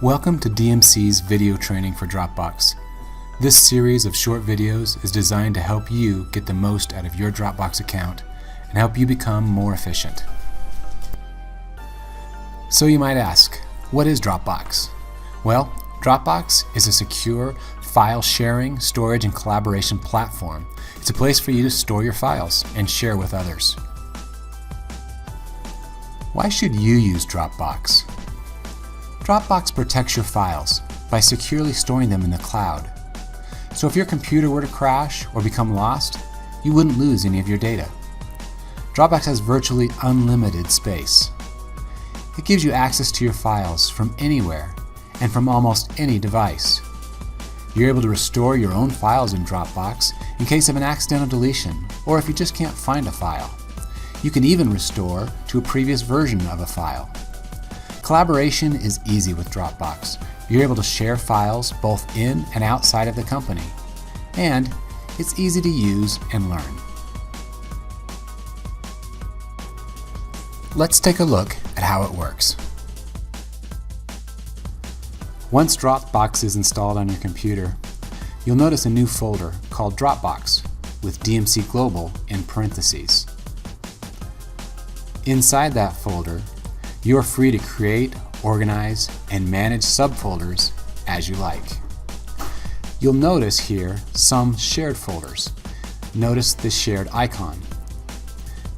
Welcome to DMC's video training for Dropbox. This series of short videos is designed to help you get the most out of your Dropbox account and help you become more efficient. So you might ask, what is Dropbox? Well, Dropbox is a secure file sharing, storage, and collaboration platform. It's a place for you to store your files and share with others. Why should you use Dropbox? Dropbox protects your files by securely storing them in the cloud. So if your computer were to crash or become lost, you wouldn't lose any of your data. Dropbox has virtually unlimited space. It gives you access to your files from anywhere and from almost any device. You're able to restore your own files in Dropbox in case of an accidental deletion or if you just can't find a file. You can even restore to a previous version of a file. Collaboration is easy with Dropbox. You're able to share files both in and outside of the company. And it's easy to use and learn. Let's take a look at how it works. Once Dropbox is installed on your computer, you'll notice a new folder called Dropbox with DMC Global in parentheses. Inside that folder, you're free to create, organize, and manage subfolders as you like. You'll notice here some shared folders. Notice the shared icon.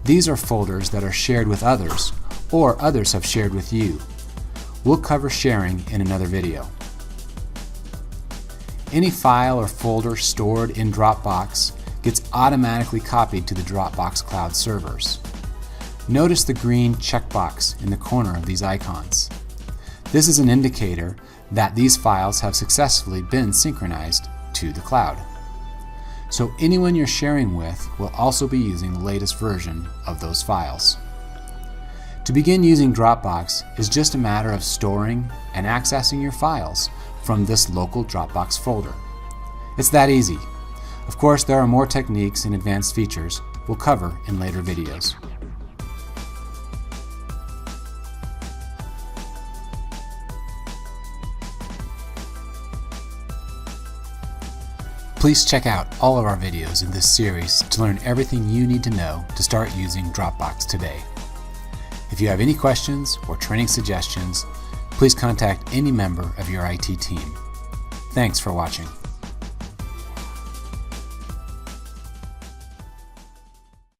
These are folders that are shared with others, or others have shared with you. We'll cover sharing in another video. Any file or folder stored in Dropbox gets automatically copied to the Dropbox cloud servers. Notice the green checkbox in the corner of these icons. This is an indicator that these files have successfully been synchronized to the cloud. So anyone you're sharing with will also be using the latest version of those files. To begin using Dropbox is just a matter of storing and accessing your files from this local Dropbox folder. It's that easy. Of course, there are more techniques and advanced features we'll cover in later videos. Please check out all of our videos in this series to learn everything you need to know to start using Dropbox today. If you have any questions or training suggestions, please contact any member of your IT team. Thanks for watching.